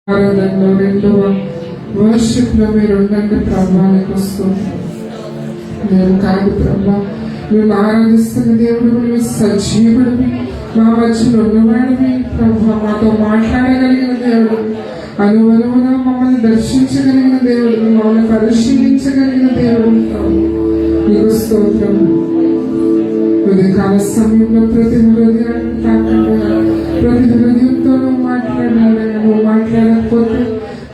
ఆరాధనలో రెండవ వర్షిప్ లో మీరు ఉండండి ప్రభా. నీకు వస్తుంది మేము కాదు ప్రభా, మేము ఆరాధిస్తున్న దేవుడు, మేము సజీవుడివి, మా మధ్యలో ఉన్నవాడివి ప్రభా, మాతో మాట్లాడగలిగిన దేవుడు, అనువనువున మమ్మల్ని దర్శించగలిగిన దేవుడు, మమ్మల్ని పరిశీలించగలిగిన దేవుడు ప్రభు. నీకు స్తోత్రం. ఉదయకాల సమయంలో ప్రతి హృదయాన్ని తాకండి, ప్రతి హృదయంతో నువ్వు మాట్లాడాలి. నువ్వు మాట్లాడకపోతే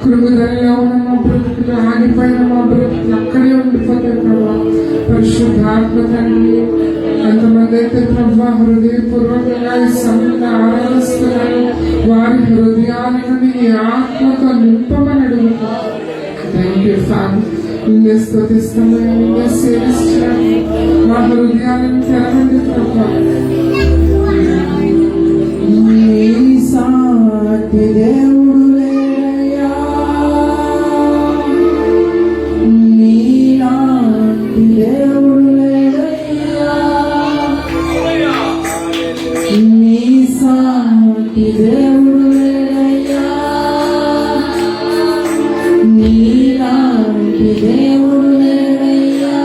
కృంగుదలలో ఉన్న మా బ్రతుకులు, ఆగిపోయిన మా బ్రతుకులు అక్కడే ఉండిపోతాయి ప్రభా. పరిశుద్ధాత్మ తండ్రి, ఎంతమంది అయితే ప్రభా హృదయపూర్వకంగా ఈ సమయంలో ఆరాధిస్తున్నారు, వారి హృదయాలను నీ ఆత్మతో నింపమని అడుగుతాం. Thank you father. నిన్నే స్తుతిస్తాము, నిన్నే సేవిస్తాము. మా హృదయాలను తెరవండి ప్రభా. సాటి దేవుడు లేరయ్యా, నీలాంటి దేవుడు లేరయ్యా, నీ సాటి దేవుడు లేరయ్యా, నీలాంటి దేవుడు లేరయ్యా.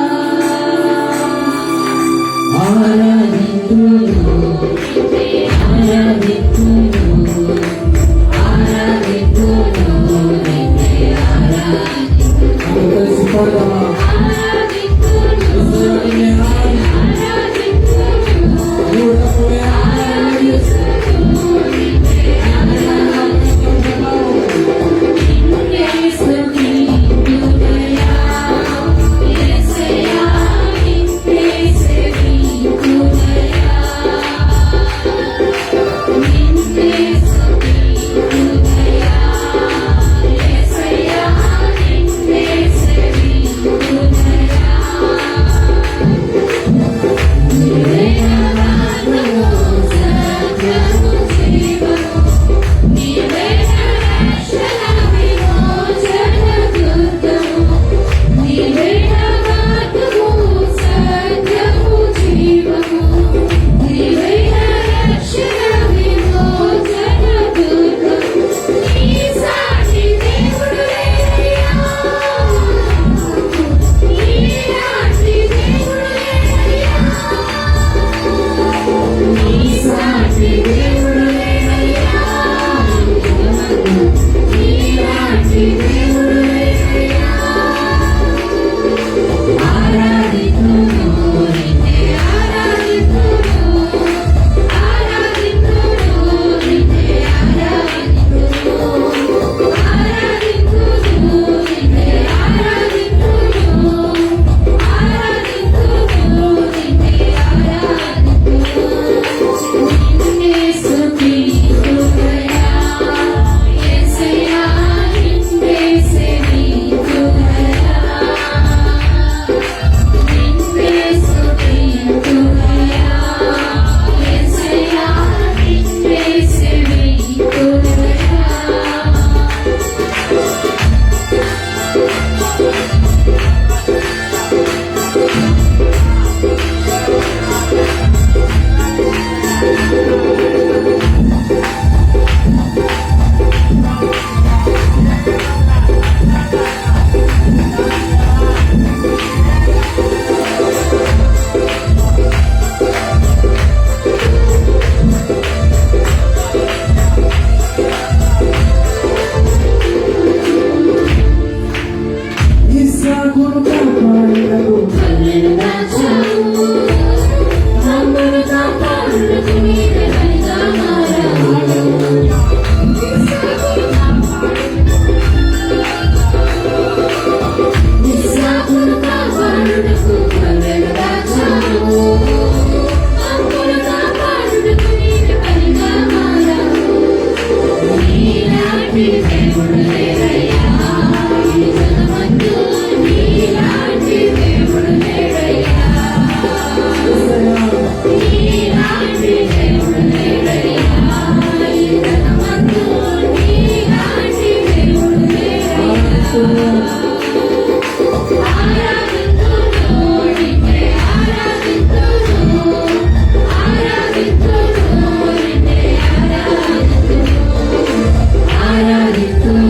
ఆరాధింతును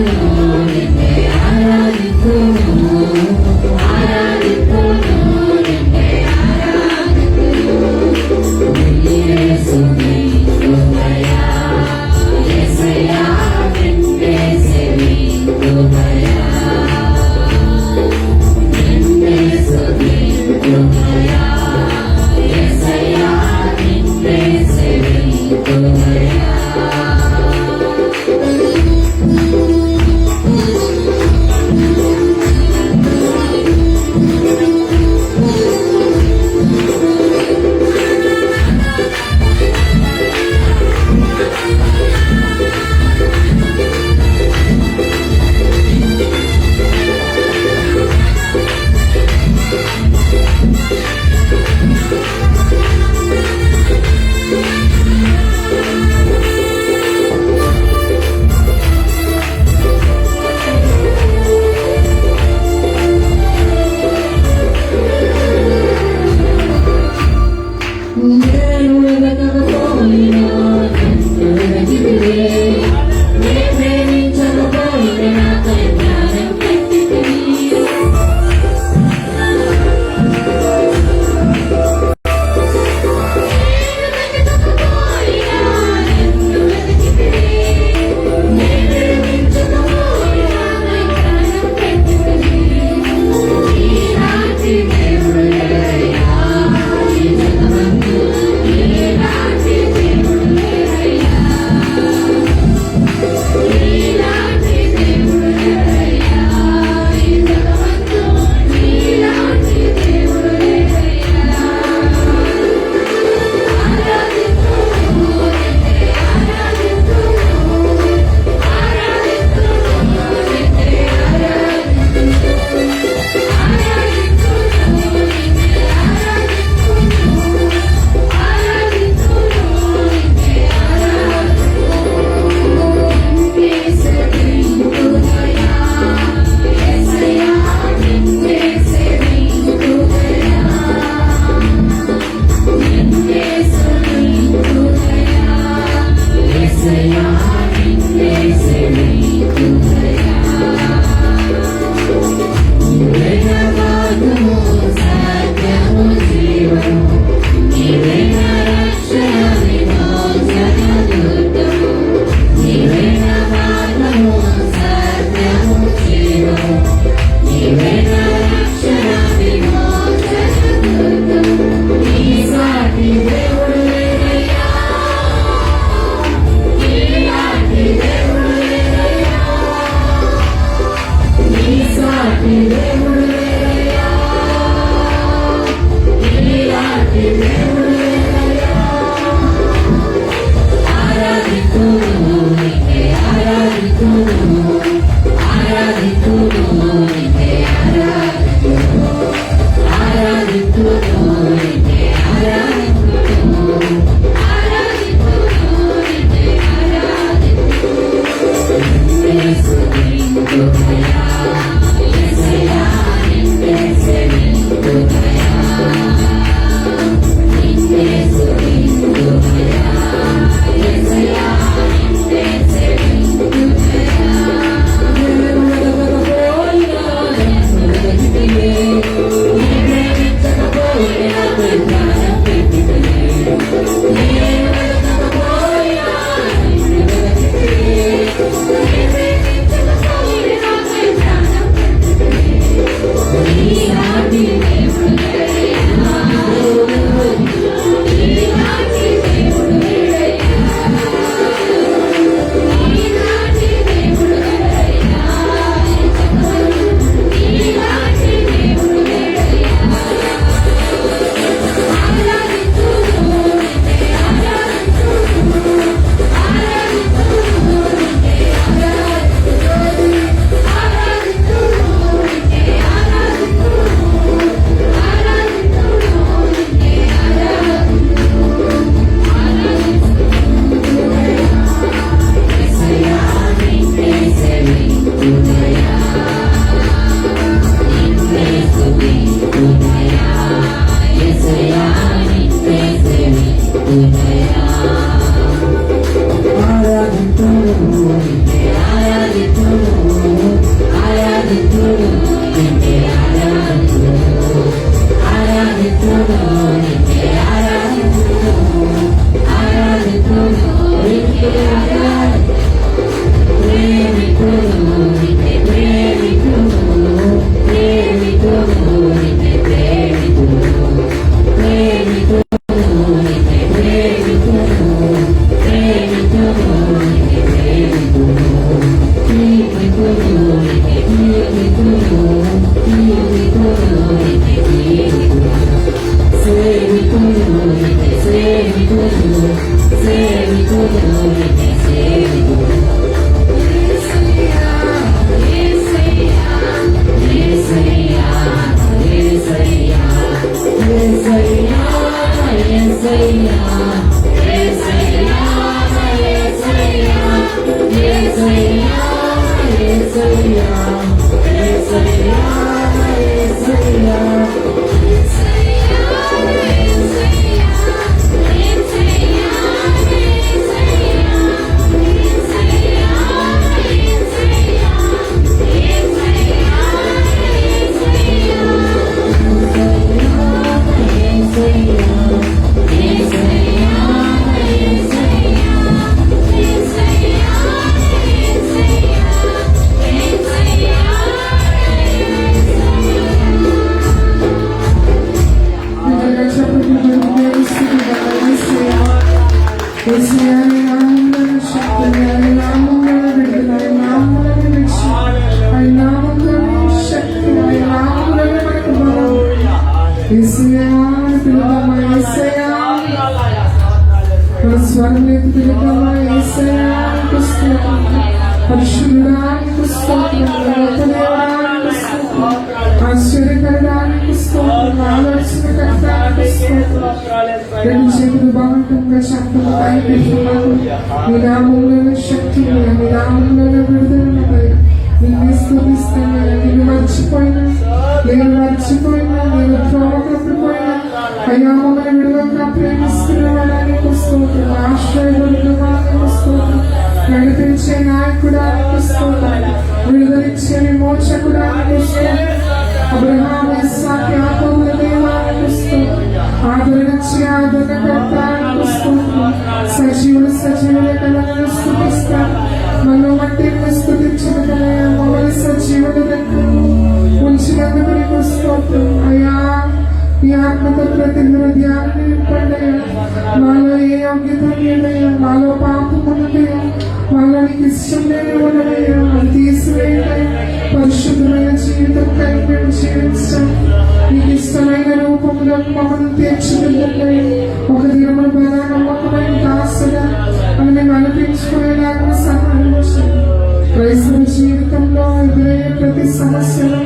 క్రైస్తవ జీవితంలో ఎదురయ్యే ప్రతి సమస్యలు,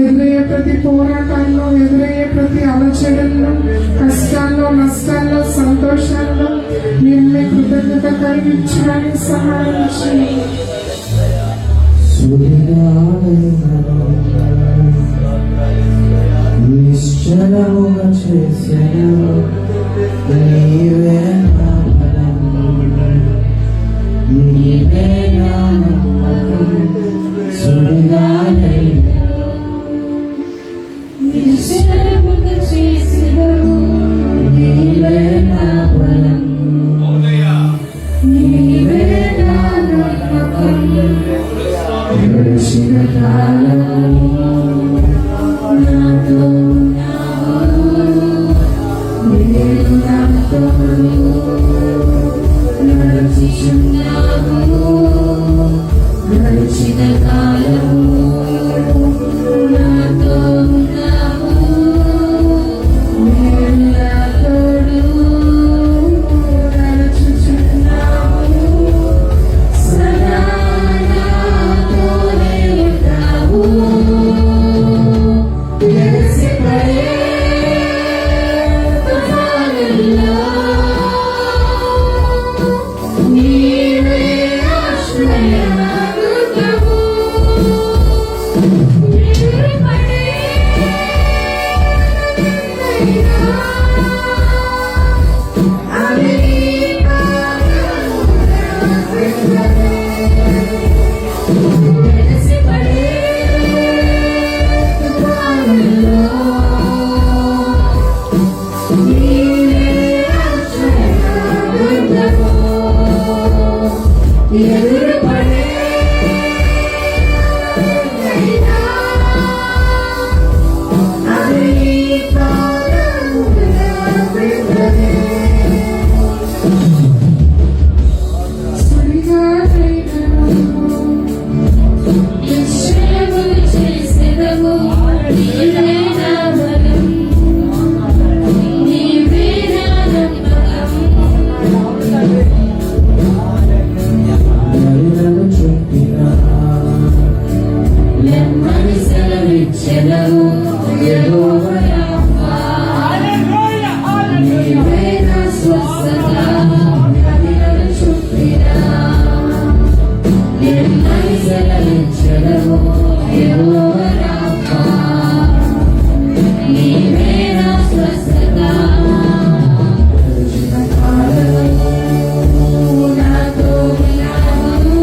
ఎదురయ్యే ప్రతి పోరాటాల్లో, ఎదురయ్యే ప్రతి అలచడల్లో, కష్టాల్లో, నష్టాల్లో, సంతోషాల్లో నిన్నే కృతజ్ఞత కలిగించడానికి సహాయం చేయండి. నిశ్చలముగా చేసెను నీవే నా బలం, నీవే నా నమ్మకం. సుడిగాలైనా నిశ్చలముగా చేసెను నీవే నా బలం, నీవే నా నమ్మకం. గడిచిన కాలము నాతో గడిచిన కాలము నాతో ఉన్నావు, నేను నా తోడు నడుచుచున్నావు, సదా నాతోనే ఉంటావు. ఎగసిపడే తుఫానుల్లో నీవే ఆశ్రయదుర్గము. ఎగిరిపడే అవి ఎగసిపడే తుఫానుల్లో నీవే ఆశ్రయదుర్గము. ఎదురుపడే అది నిశ్చయములు చేసెదవు నీవే నా బలం, నీవే నా నమ్మకం. నన్ను చుట్టిన నెమ్మది సెలవిచ్చెదవు యెహోవా రాఫా, నీవే నా స్వస్థత. నన్ను చుట్టిన నెమ్మది సెలవిచ్చెదవు యెహోవా రాఫా, నీవే నా స్వస్థత. గడిచిన కాలము నాతో ఉన్నావు,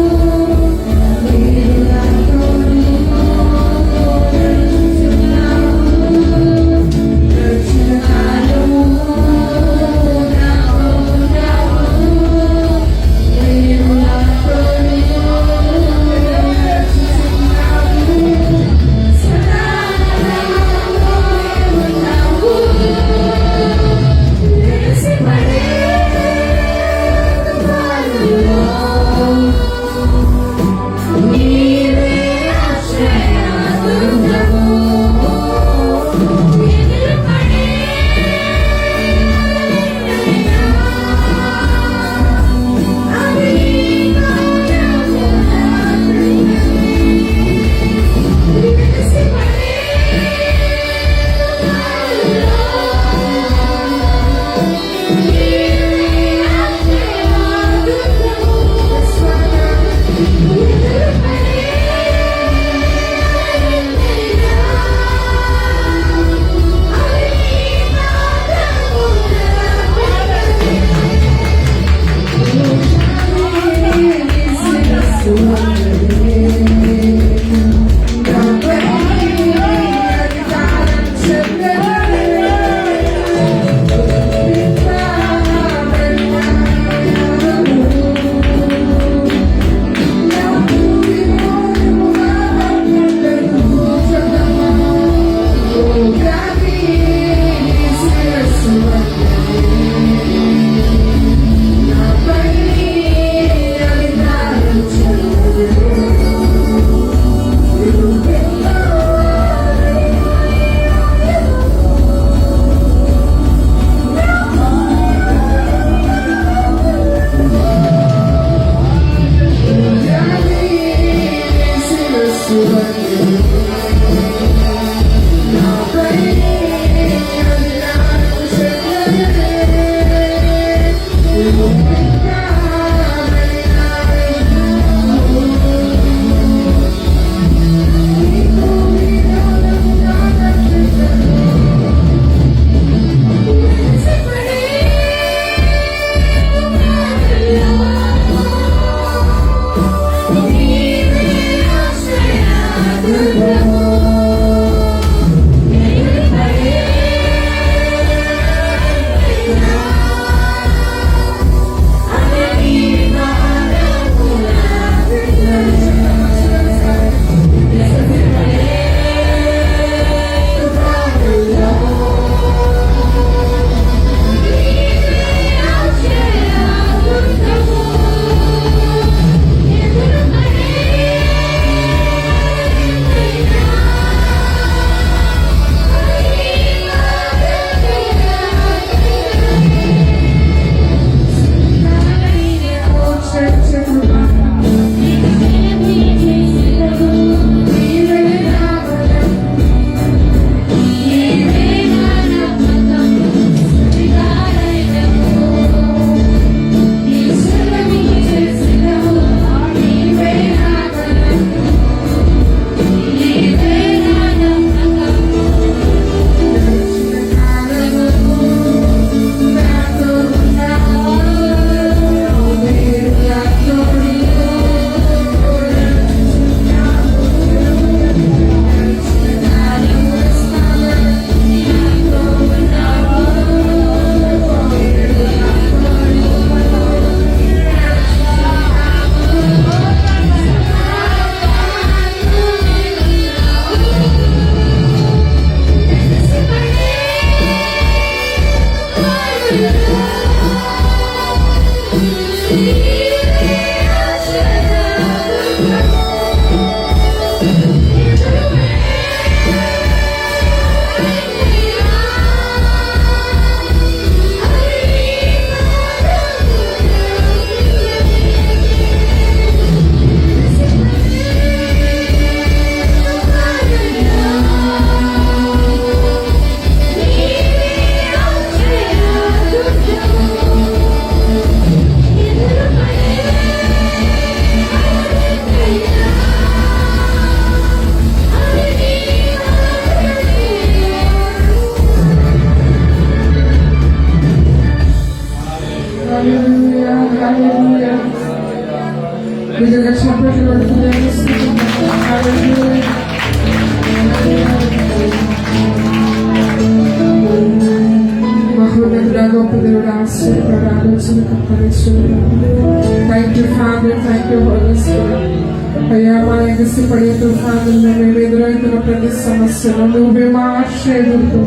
నీవు నా తోడు నడుచుచున్నావు. గడిచిన కాలము నాతో ఉన్నావు, నీవు నా తోడు నడుచుచున్నావు. ఎగసిపడే తుఫానుల్లో మేము ఎదురవుతున్న ప్రతి సమస్యను నువ్వే మా ఆశ్రయదుర్గం,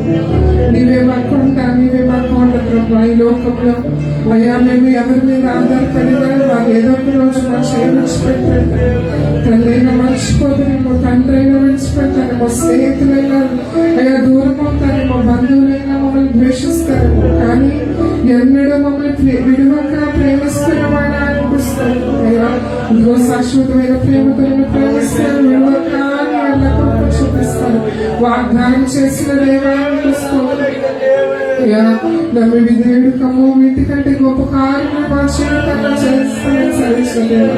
నీవే మా కొండ, నీవే మా కొండ ప్రభా. ఈ లోకంలో అయ్యా మేము ఎవరి మీద ఆధారపడినా వాళ్ళు ఏదో ఒక రోజు మా చేయి విడిచిపెట్టారు. తండ్రి అయినా మర్చిపోతారేమో, తండ్రి అయినా విడిచిపెట్టారేమో, స్నేహితులైనా అయ్యా దూరం అవుతారేమో, బంధువులైనా మమ్మల్ని ద్వేషిస్తారేమో, కానీ ఎన్నడూ మమ్మల్ని విడువక ప్రేమిస్తున్న వాడు అనిపిస్తారు. అయ్యా ఇదిగో శాశ్వతమైన ప్రేమతో ప్రేమిస్తారు, విడువక అని ఎల్లప్పుడూ చూపిస్తారు. వాగ్దానం చేసిన దేవా అనిపిస్తుంది. అయ్యా నమ్మి విధేయుడుకము వీటికంటే గొప్ప కార్యం మా జీవితంలో చేస్తానని సరించలేము.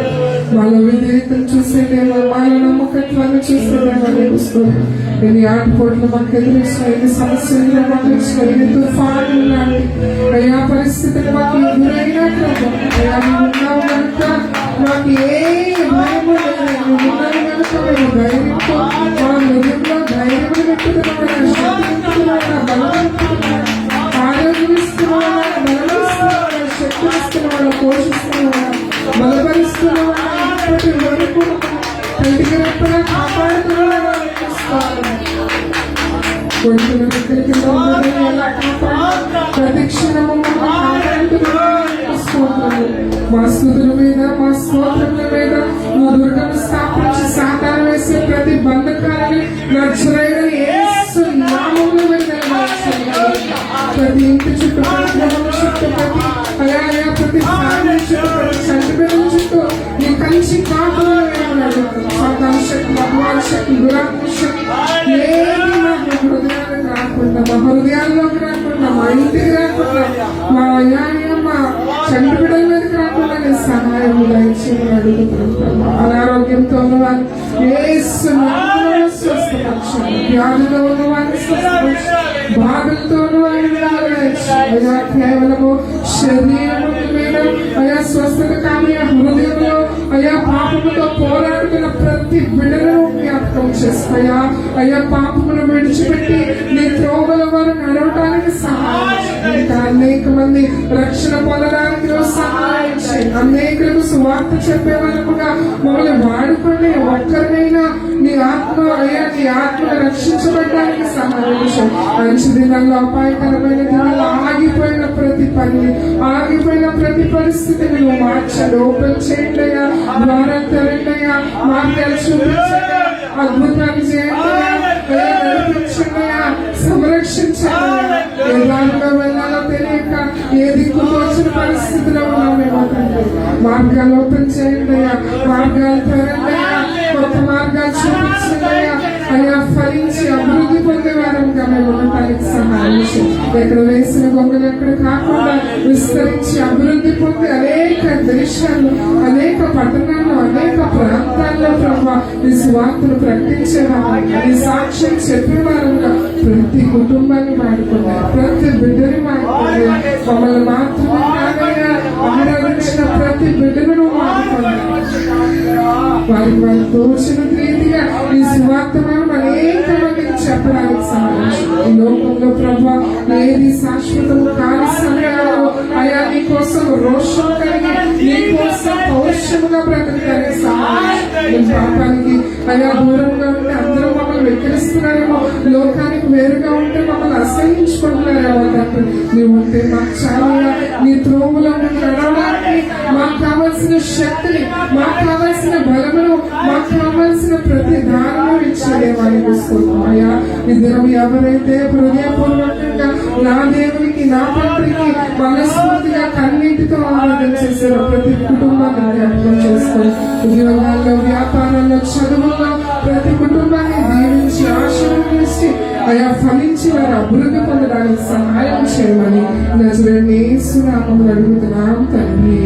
వాళ్ళ విధేయతను చూసేదేమో, వాళ్ళ నమ్మకత్వాన్ని చూసేదేమో అనిపిస్తుంది. ఎన్ని ఆటపోట్లు మాకు ఎదురిచ్చిన, ఎన్ని సమస్యలు మాకు ఇచ్చిన, ఎన్ని తుఫాను లాంటి అయ్యా పరిస్థితులు మాకు ఎదురైనా ప్రభు అయ్యా నువ్వు ఉన్నావు కనుక మాకు ఏ భయము లేదు. నువ్వు ఉన్నావు కనుక మేము ధైర్యంతో మా హృదయంలో ధైర్యం పెట్టుకున్నాం, ఆరోగ్యమిస్తున్నావా, బలమిస్తున్నావా, శక్తిస్తున్నావా, పోషిస్తున్నావా, బలపరుస్తున్నావా, ఇప్పటి వరకు కంటికి రెప్పలా కాపాడుతున్నావా కొడుకుల దగ్గరికి ఎలా కాపాడు ప్రతి క్షణము మా స్థుతుల మీద, మా స్తోత్రముల మీద మా దుర్గను స్థాపించి సాతాను వేసే ప్రతి బంధకాలని నచ్చరైన యేసు నామములో ప్రతి ఇంటి చుట్టూ, ప్రతి గ్రహం చుట్టూ, ప్రతి అయా ప్రతి ఫ్యామిలీ చుట్టూ, ప్రతి చంటిపిల్లల చుట్టూ నీ కంచి కాపులు సాతాన శక్తి, అపవాద శక్తి, దురాత్మ శక్తి ఏది మా హృదయాలకు రాకుండా, మా హృదయాల్లోకి రాకుండా, మా ఇంటికి రాకుండా, మా అయా మా చంటి బిడ్డల మీదకి రాకుండా నీ సహాయం దయచేయమని అడుగుతున్నాం. అనారోగ్యంతో ఉన్నవారు యేసు నామములో స్వస్థపరచండి, వ్యాధులు ఉన్నవారిని స్వస్థపరచండి, బాధలతో ఉన్నవారిని అయా కేవలము శరీరం మీద అయా స్వస్థత కానీ హృదయంలో అయా పాపముతో పోరాడుతున్న ప్రతి బిడ్డలను జ్ఞాపకం చేస్తాయా. అయా పాపమును విడిచిపెట్టి నీ త్రోవల వారు నడవటానికి సహాయం చేయండి. ఇంకా అనేక మంది రక్షణ పొందడానికి సహాయం చేయండి. అనేకులకు సువార్త చెప్పే వరకుగా మమ్మల్ని వాడుకొని ఒక్కరినైనా నీ ఆత్మ అయ్యా నీ ఆత్మను రక్షించబడడానికి సహాయం చేయండి. మంచి దినాల్లో, అపాయకరమైన దినాల్లో ఆగిపోయిన ప్రతి పని, ఆగిపోయిన ప్రతి పరిస్థితిని నువ్వు మార్చండి, ఓపెన్ చేయండి అయ్యా, ద్వారం తెరండి అయ్యా, మార్గాలు చూపించండి, అద్భుతాలు చేయండి, నడిపించండి, సంరక్షించండి. ఏ దారిలో వెళ్ళాలో తెలియక ఏ దిక్కు తోచిన పరిస్థితిలో ఉన్నామేమో తండ్రి, మార్గాలు ఓపెన్ చేయండి అయ్యా, మార్గాలు తెరండి అయ్యా, కొత్త మార్గాలు చూపించండి అయ్యా. అయ్యా ఫలించి అభివృద్ధి పొందే వారంగా మేము ఉండటానికి సహాయం చేయండి. ఎక్కడ వేసిన గొంగలు ఎక్కడ కాకుండా విస్తరించి అభివృద్ధి పొంది అనేక దేశాల్లో, అనేక పట్టణాల్లో, అనేక ప్రాంతాల్లో ప్రభావ ఈ స్వార్థను ప్రకటించేవారు, ఈ సాక్ష్యం చెప్పేవారుగా ప్రతి కుటుంబాన్ని వాడుకున్నారు, ప్రతి బిడ్డని వాడుకున్నారు. మమ్మల్ని మాత్రమే కాదైనా ఆరాధించిన ప్రతి బిడ్డను వాడుకున్నారు. వారికి వారు తోచిన రీతిగా ఈ సువార్తను అనేక మందికి చెప్పడానికి సహాయం. ఈ లోకంలో ప్రభా ఏది శాశ్వతము కాని సమయాల్లో అయా నీ కోసం రోషం కలిగి, నీ కోసం పౌరుషముగా బ్రతకడానికి సహాయం. పాపానికి అయా దూరంగా ఉంటే అందరూ మమ్మల్ని వెక్కిరిస్తున్నారేమో, లోకానికి వేరుగా ఉంటే మమ్మల్ని అసహించుకుంటున్నారేమో తండ్రి. నీవు ఉంటే మాకు చాలా, నీ త్రోవలో నడవడానికి మాకు కావాల్సిన శక్తిని, మాకు కావాల్సిన బలమును, మాకు కావాల్సిన ప్రతి దానము ఇచ్చేదేవానికి వస్తున్నాం అయ్యా. ఈ దినం ఎవరైతే హృదయపూర్వకంగా నా దేవునికి, నా తండ్రికి మనస్ఫూర్తిగా కన్నీటితో ఆరాధన చేశారో ప్రతి కుటుంబాన్ని జ్ఞాపకం చేసుకొని, ఉద్యోగాల్లో, వ్యాపారాల్లో, చదువుల్లో ప్రతి కుటుంబాన్ని దీవించి ఆశీర్వదించి అయా ఫలించి వారు అభివృద్ధి పొందడానికి సహాయం చేయమని నజరేయుని యేసు నామములో అడుగుతున్నాం తండ్రి.